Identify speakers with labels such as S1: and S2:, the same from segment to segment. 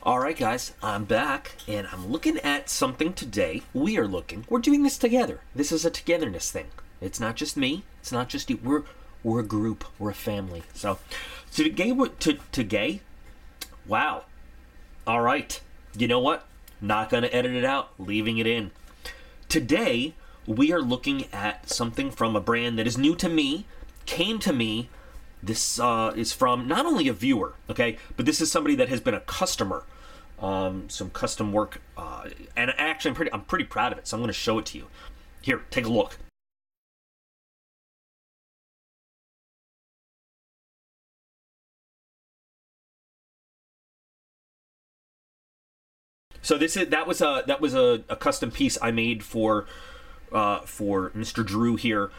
S1: All right, guys, I'm back, and I'm looking at something today. We're doing this together. This is a togetherness thing. It's not just me. It's not just you. We're a group. We're a family. So today, wow. All right. You know what? Not going to edit it out. Leaving it in. Today, we are looking at something from a brand that is new to me, came to me. This is from not only a viewer, okay, but this is somebody that has been a customer. Some custom work, and actually I'm pretty proud of it, so I'm going to show it to you. Here, take a look. So that was a custom piece I made for Mr. Drew here.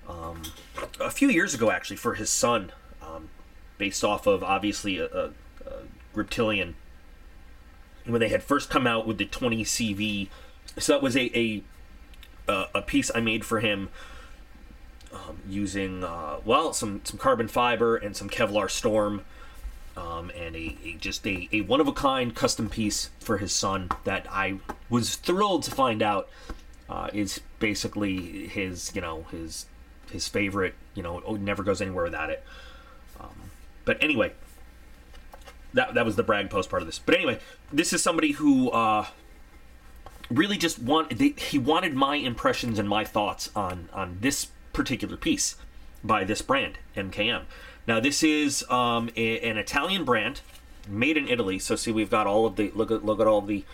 S1: A few years ago, actually, for his son, based off of obviously a Reptilian, when they had first come out with the 20 CV. So that was a piece I made for him using some carbon fiber and some Kevlar Storm, and just a one of a kind custom piece for his son that I was thrilled to find out is basically his favorite, never goes anywhere without it. But anyway, that was the brag post part of this. But anyway, this is somebody who really just wanted my impressions and my thoughts on this particular piece by this brand, MKM. Now this is an Italian brand made in Italy. So see, we've got all of the look at all the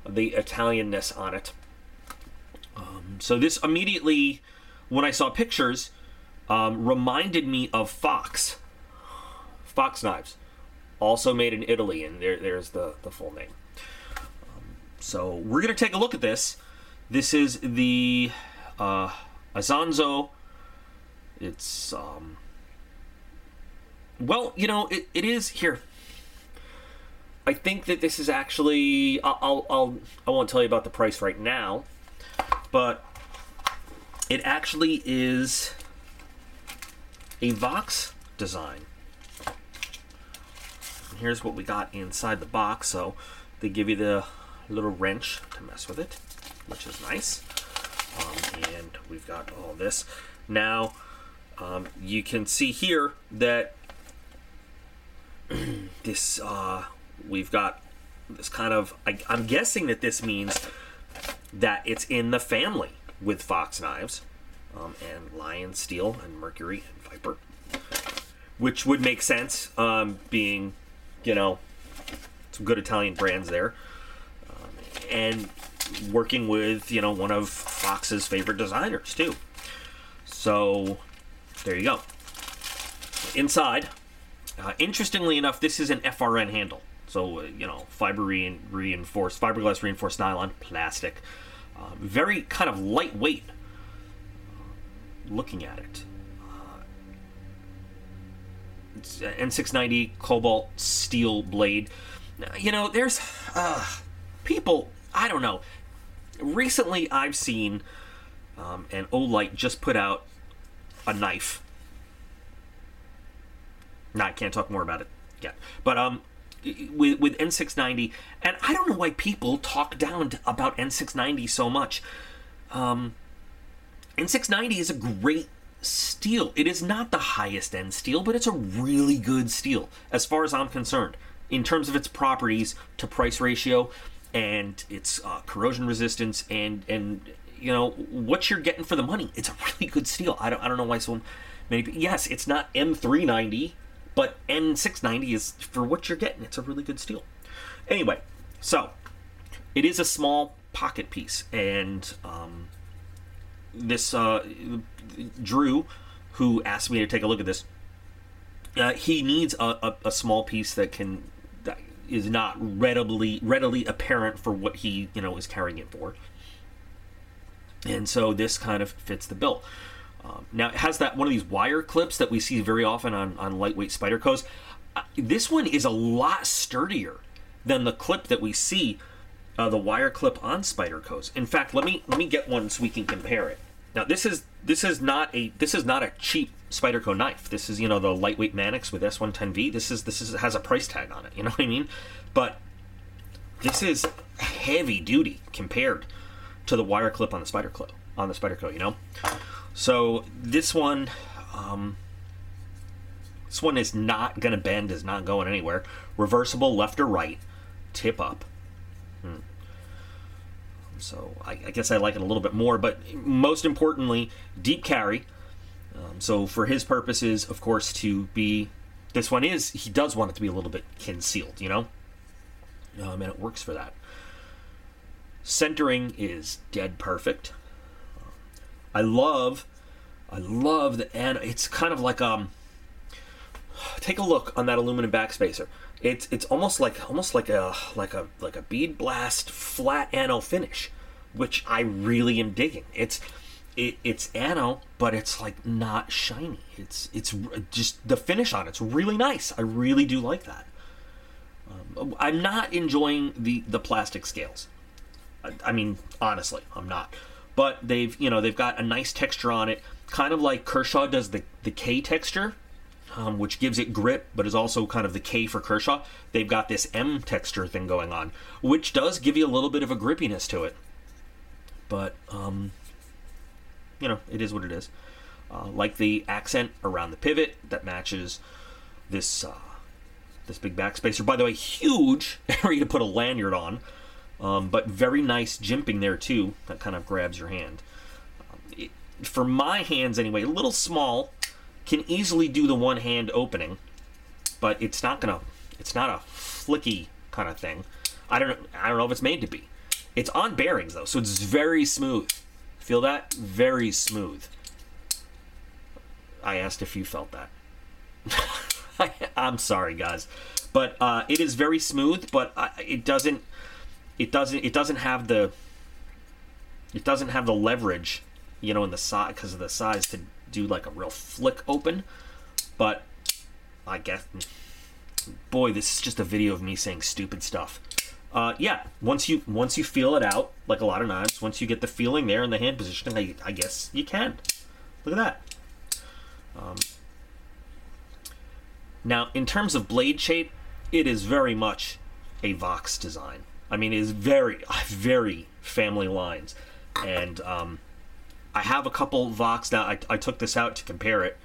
S1: Italianness on it. So this immediately, when I saw pictures, reminded me of Fox knives, also made in Italy, and there's the full name. So we're going to take a look at this. This is the Isonzo. It's, it is here. I think that this is actually, I won't tell you about the price right now, but it actually is a Vox design. And here's what we got inside the box. So they give you the little wrench to mess with it, which is nice. And we've got all this. Now, you can see here that this we've got this kind of, I'm guessing that this means that it's in the family with Fox knives, and Lion, Steel, and Mercury, and Viper, which would make sense, being, some good Italian brands there, and working with, one of Fox's favorite designers, too. So, there you go. Inside, interestingly enough, this is an FRN handle. So, fiberglass reinforced nylon, plastic. Very kind of lightweight, looking at it. It's N690 cobalt steel blade. There's people, I don't know. Recently, I've seen and Olight just put out a knife. No, I can't talk more about it yet. But with N690, and I don't know why people talk down about N690 so much. N690 is a great steel. It is not the highest end steel, but it's a really good steel as far as I'm concerned in terms of its properties to price ratio and its corrosion resistance and what you're getting for the money. It's a really good steel. I don't know why so many. Yes, it's not M390. But N690 is, for what you're getting, it's a really good steel. Anyway, so it is a small pocket piece, and this Drew, who asked me to take a look at this, he needs a small piece that is not readily apparent for what he is carrying it for, and so this kind of fits the bill. Now, it has one of these wire clips that we see very often on lightweight Spydercos. This one is a lot sturdier than the clip that we see, the wire clip on Spydercos. In fact, let me get one so we can compare it. Now, this is not a cheap Spyderco knife. This is the lightweight Manix with S110V. This has a price tag on it. You know what I mean? But this is heavy duty compared to the wire clip on the Spyderco, you know. So this one is not gonna bend, is not going anywhere. Reversible left or right, tip up. So I guess I like it a little bit more, but most importantly, deep carry. So for his purposes, of course, he does want it to be a little bit concealed, you know? And it works for that. Centering is dead perfect. I love the, and it's kind of like, take a look on that aluminum backspacer. It's almost like a bead blast flat ano finish, which I really am digging. It's ano, but it's like not shiny. It's just the finish on it's really nice. I really do like that. I'm not enjoying the plastic scales. I mean, honestly, I'm not. But they've got a nice texture on it, kind of like Kershaw does the K texture. Which gives it grip, but is also kind of the K for Kershaw. They've got this M texture thing going on, which does give you a little bit of a grippiness to it. But, it is what it is. Like the accent around the pivot that matches this big backspacer. By the way, huge area to put a lanyard on, but very nice jimping there too. That kind of grabs your hand. For my hands anyway, a little small. Can easily do the one hand opening, but it's not a flicky kind of thing. I don't know if it's made to be. It's on bearings though, so it's very smooth. Feel that? Very smooth. I asked if you felt that. I'm sorry, guys, but it is very smooth. But it doesn't have the leverage, in the side because of the size to do like a real flick open. But I guess, boy, this is just a video of me saying stupid stuff. Yeah, once you feel it out, like a lot of knives, once you get the feeling there in the hand positioning, I guess you can. Look at that. Now, in terms of blade shape, it is very much a Vox design. I mean, it is very, very family lines. And I have a couple Vox now. I took this out to compare it.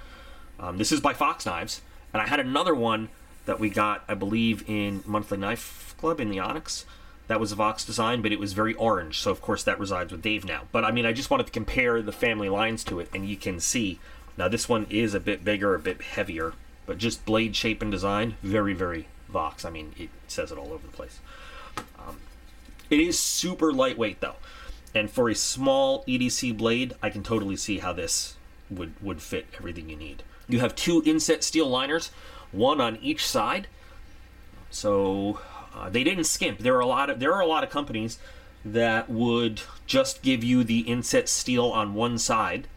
S1: This is by Fox Knives. And I had another one that we got, I believe, in Monthly Knife Club in the Onyx. That was a Vox design, but it was very orange. So, of course, that resides with Dave now. But, I mean, I just wanted to compare the family lines to it. And you can see, now this one is a bit bigger, a bit heavier. But just blade shape and design, very, very Vox. I mean, it says it all over the place. It is super lightweight, though. And for a small EDC blade, I can totally see how this would fit everything you need. You have two inset steel liners, one on each side. So they didn't skimp. There are a lot of companies that would just give you the inset steel on one side,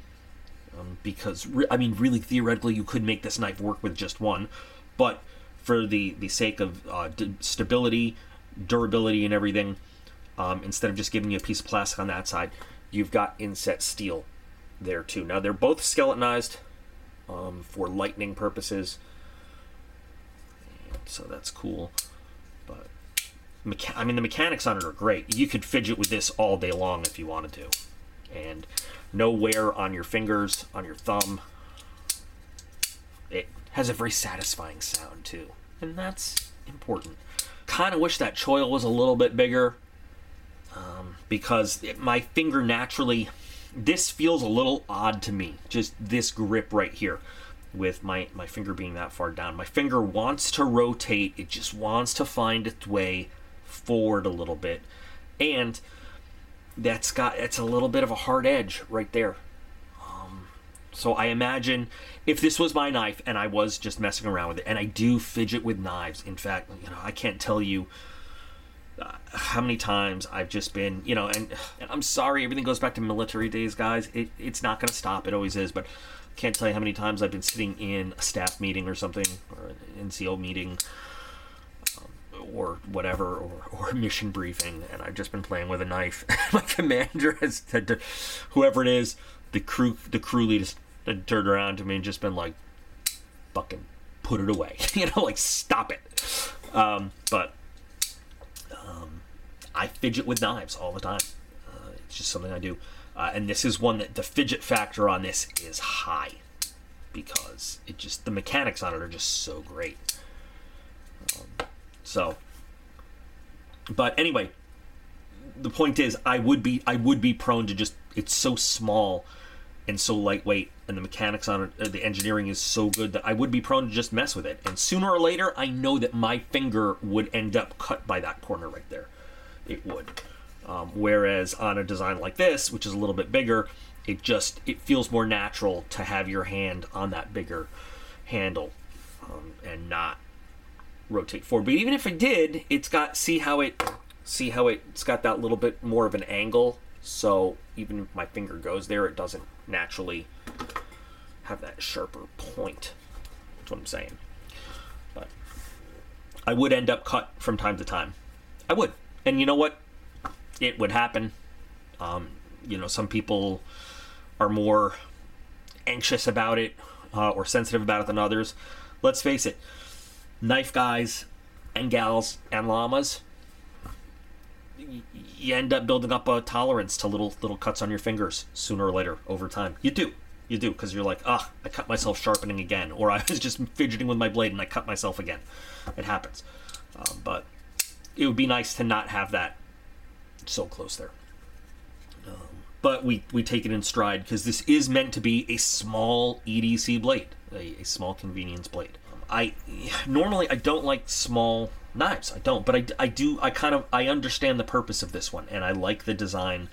S1: because I mean, really theoretically, you could make this knife work with just one, but for the sake of stability, durability, and everything. Instead of just giving you a piece of plastic on that side, you've got inset steel there too. Now they're both skeletonized for lightning purposes, so that's cool. But I mean, the mechanics on it are great. You could fidget with this all day long if you wanted to, and no wear on your fingers, on your thumb. It has a very satisfying sound too, and that's important. Kind of wish that choil was a little bit bigger. Because my finger naturally, this feels a little odd to me, just this grip right here with my finger being that far down. My finger wants to rotate, it just wants to find its way forward a little bit, and it's a little bit of a hard edge right there. So I imagine if this was my knife and I was just messing around with it, and I do fidget with knives, in fact, I can't tell you how many times I've just been, and I'm sorry, everything goes back to military days, guys. It's not going to stop. It always is. But I can't tell you how many times I've been sitting in a staff meeting or something, or an NCO meeting, or whatever, or a mission briefing, and I've just been playing with a knife. My commander has said to whoever it is, the crew leader had turned around to me and just been like, fucking put it away. Like, stop it. But I fidget with knives all the time. It's just something I do. And this is one that the fidget factor on this is high, because the mechanics on it are just so great. But anyway, the point is, I would be prone to just, it's so small and so lightweight, and the mechanics on it, the engineering is so good, that I would be prone to just mess with it. And sooner or later, I know that my finger would end up cut by that corner right there. It would. Whereas on a design like this, which is a little bit bigger, it feels more natural to have your hand on that bigger handle and not rotate forward. But even if it did, it's got, see how it's got that little bit more of an angle. So even if my finger goes there, it doesn't naturally have that sharper point. That's what I'm saying. But I would end up cut from time to time. I would. And you know what? It would happen. Some people are more anxious about it or sensitive about it than others. Let's face it, knife guys and gals and llamas, you end up building up a tolerance to little cuts on your fingers sooner or later over time. You do, because you're like, I cut myself sharpening again, or I was just fidgeting with my blade and I cut myself again. It happens. But it would be nice to not have that so close there. But we take it in stride, because this is meant to be a small EDC blade, a small convenience blade. I don't like small knives. I don't, but I do. I understand the purpose of this one, and I like the design.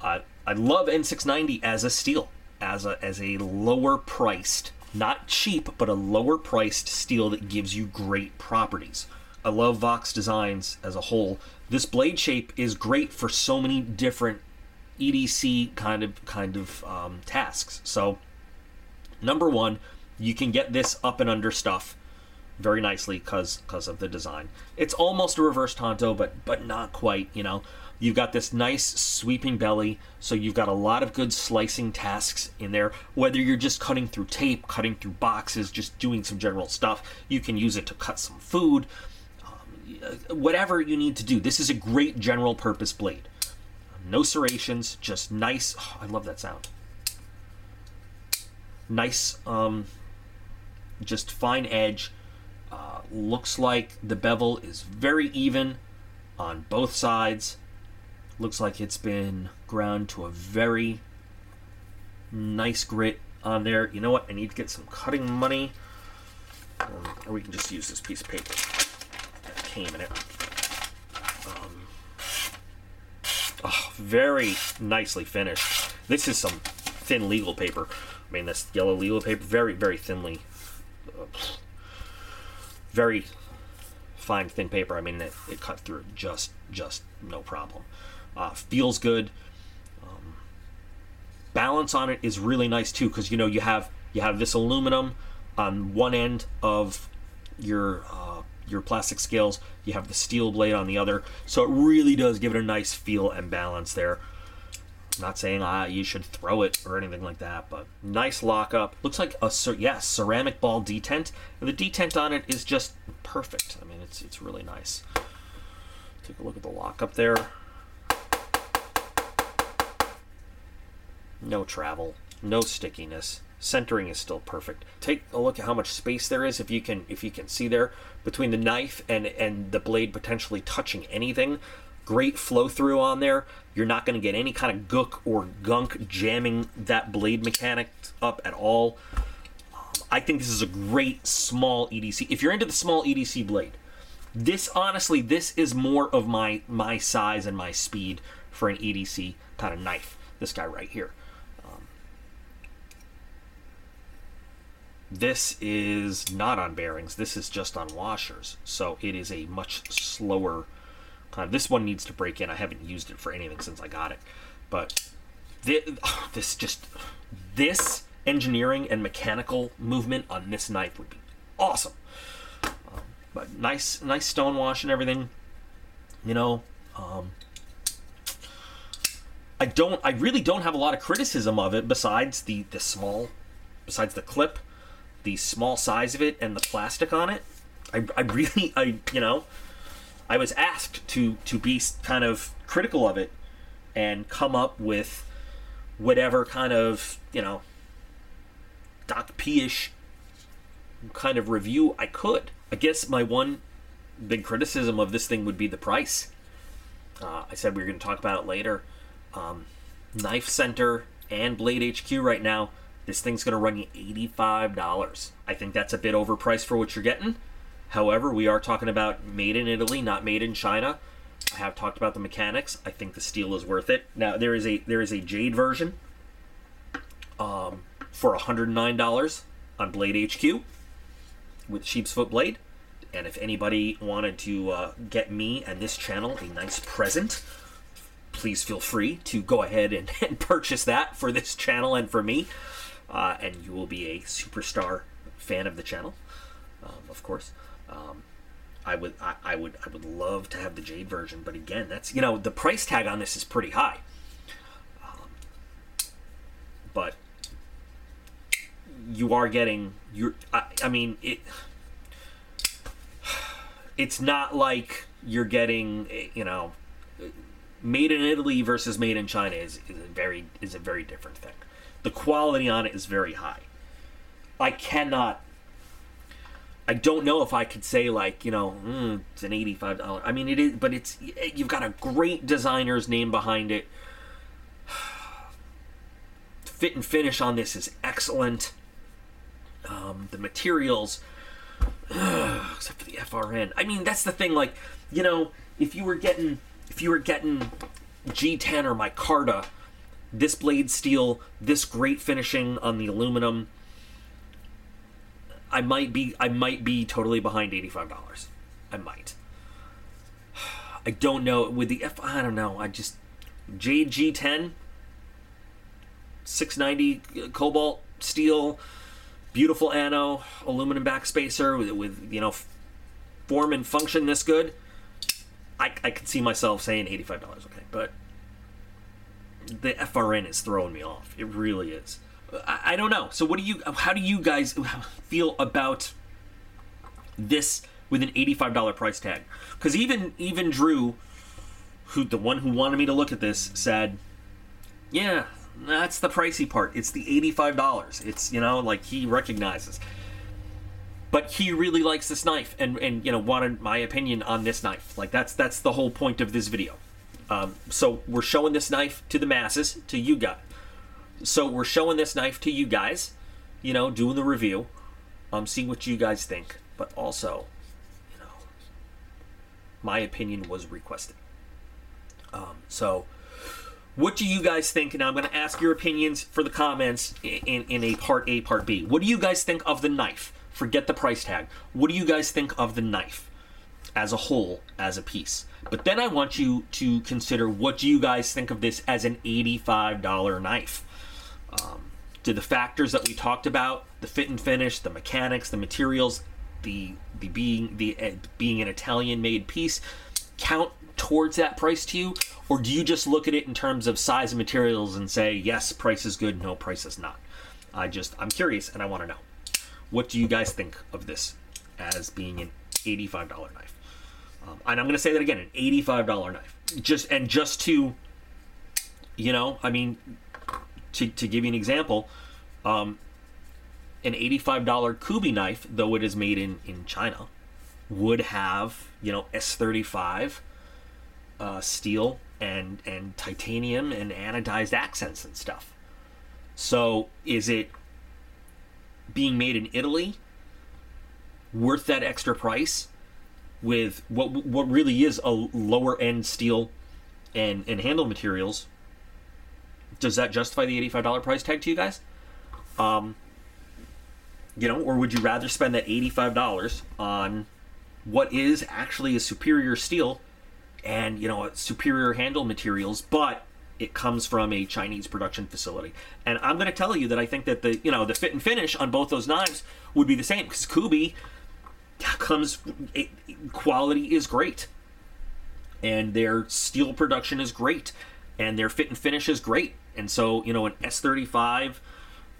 S1: I love N690 as a steel, as a lower priced, not cheap, but a lower priced steel that gives you great properties. I love Vox designs as a whole. This blade shape is great for so many different EDC kind of tasks. So, number one, you can get this up and under stuff very nicely because of the design. It's almost a reverse Tonto, but not quite. You've got this nice sweeping belly, so you've got a lot of good slicing tasks in there. Whether you're just cutting through tape, cutting through boxes, just doing some general stuff, you can use it to cut some food. Whatever you need to do, this is a great general purpose blade. No serrations, just nice. I love that sound. Nice, just fine edge. Looks like the bevel is very even on both sides. Looks like it's been ground to a very nice grit on there. You know what? I need to get some cutting money, or we can just use this piece of paper that came in it. Very nicely finished. This is some thin legal paper. I mean, this yellow legal paper, very, very thinly, very fine, thin paper. I mean, it cut through just no problem. Feels good. Balance on it is really nice too, because you have this aluminum on one end of your plastic scales. You have the steel blade on the other, so it really does give it a nice feel and balance there. I'm not saying you should throw it or anything like that, but nice lockup. Looks like a ceramic ball detent, and the detent on it is just perfect. I mean, it's really nice. Take a look at the lockup there. No travel, no stickiness. Centering is still perfect. Take a look at how much space there is, if you can see there, between the knife and the blade potentially touching anything. Great flow through on there. You're not going to get any kind of gook or gunk jamming that blade mechanic up at all. I think this is a great small EDC. If you're into the small EDC blade, this is more of my size and my speed for an EDC kind of knife. This guy right here. This is not on bearings. This is just on washers. So it is a much slower kind of. This one needs to break in. I haven't used it for anything since I got it. But this engineering and mechanical movement on this knife would be awesome. But nice stone wash and everything. I really don't have a lot of criticism of it besides the clip, the small size of it, and the plastic on it. I was asked to be kind of critical of it and come up with whatever kind of, Doc P-ish kind of review I could. I guess my one big criticism of this thing would be the price. I said we were going to talk about it later. Knife Center and Blade HQ right now, this thing's going to run you $85. I think that's a bit overpriced for what you're getting. However, we are talking about made in Italy, not made in China. I have talked about the mechanics. I think the steel is worth it. Now, there is a jade version for $109 on Blade HQ with sheep's foot blade. And if anybody wanted to get me and this channel a nice present, please feel free to go ahead and purchase that for this channel and for me. And you will be a superstar fan of the channel, of course. I would love to have the jade version, but again, that's, the price tag on this is pretty high. But you are getting it's not like you're getting, made in Italy versus made in China is a very different thing. The quality on it is very high. I don't know if I could say it's an $85. I mean, it is, but you've got a great designer's name behind it. Fit and finish on this is excellent. The materials, except for the FRN. I mean, that's the thing. If you were getting G10 or micarta, this blade steel, this great finishing on the aluminum, I might be totally behind $85. I might. I don't know with the I don't know. Jade G10, 690 cobalt steel, beautiful ano, aluminum backspacer with form and function this good. I could see myself saying $85. Okay, but the FRN is throwing me off. It really is. I don't know. So how do you guys feel about this with an $85 price tag? Because even Drew, the one who wanted me to look at this, said, yeah, that's the pricey part. It's the $85. It's, he recognizes. But he really likes this knife and wanted my opinion on this knife. That's the whole point of this video. So we're showing this knife to the masses, to you guys. So we're showing this knife to you guys, doing the review, seeing what you guys think. But also, my opinion was requested. So what do you guys think? And I'm going to ask your opinions for the comments in a part A, part B. What do you guys think of the knife? Forget the price tag. What do you guys think of the knife as a whole, as a piece? But then I want you to consider, what do you guys think of this as an $85 knife? Do the factors that we talked about, the fit and finish, the mechanics, the materials, the being an Italian-made piece, count towards that price to you? Or do you just look at it in terms of size and materials and say, yes, price is good, no, price is not? I'm curious and I want to know. What do you guys think of this as being an $85 knife? And I'm going to say that again, an $85 knife. Just to, to give you an example, an $85 Kubi knife, though it is made in China, would have, S35 steel and titanium and anodized accents and stuff. So is it being made in Italy worth that extra price with what really is a lower end steel and handle materials? Does that justify the $85 price tag to you guys? Or would you rather spend that $85 on what is actually a superior steel and, superior handle materials, but it comes from a Chinese production facility? And I'm going to tell you that I think that the fit and finish on both those knives would be the same, because Kubi quality is great, and their steel production is great, and their fit and finish is great. And so, an S35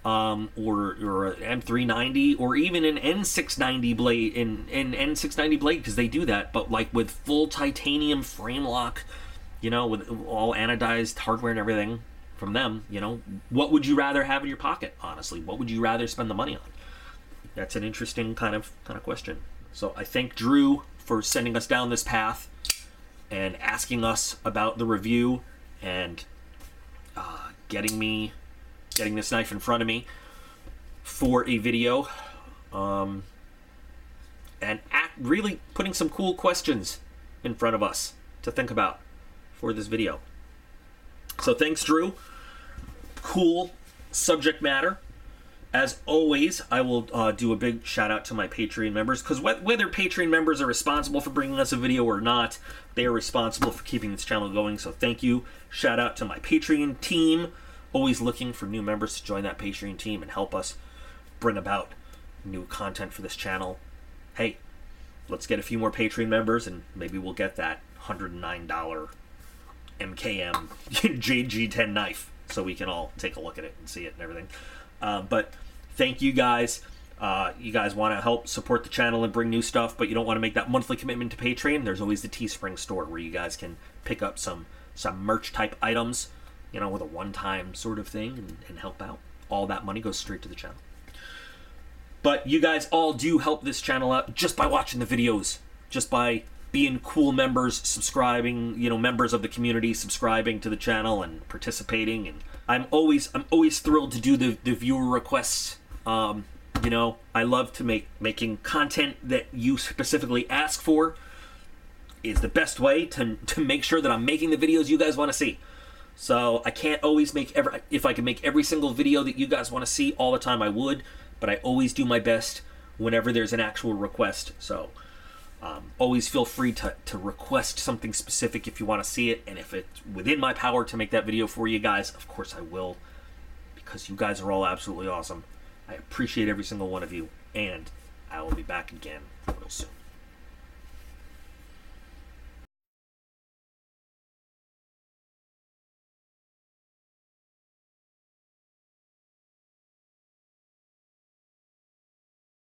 S1: or an M390, or even an N690 blade, an N690 blade, because they do that, but like with full titanium frame lock, you know, with all anodized hardware and everything from them, you know, what would you rather have in your pocket, honestly? What would you rather spend the money on? That's an interesting kind of question. So I thank Drew for sending us down this path and asking us about the review and getting this knife in front of me for a video, and really putting some cool questions in front of us to think about for this video. So thanks, Drew. Cool subject matter. As always, I will do a big shout out to my Patreon members, because whether Patreon members are responsible for bringing us a video or not, they are responsible for keeping this channel going. So thank you. Shout out to my Patreon team. Always looking for new members to join that Patreon team and help us bring about new content for this channel. Hey, let's get a few more Patreon members, and maybe we'll get that $109 MKM JG10 knife, so we can all take a look at it and see it and everything. But thank you guys. You guys want to help support the channel and bring new stuff, but you don't want to make that monthly commitment to Patreon. There's always the Teespring store where you guys can pick up some merch type items, you know, with a one-time sort of thing, and help out. All that money goes straight to the channel. But you guys all do help this channel out just by watching the videos, just by being cool members, subscribing, you know, members of the community, subscribing to the channel and participating. And I'm always thrilled to do the viewer requests. You know, I love to making content that you specifically ask for is the best way to make sure that I'm making the videos you guys want to see. So I can't always if I could make every single video that you guys want to see all the time, I would, but I always do my best whenever there's an actual request. So always feel free to request something specific if you want to see it, and if it's within my power to make that video for you guys, of course I will, because you guys are all absolutely awesome. I appreciate every single one of you, and I will be back again real soon.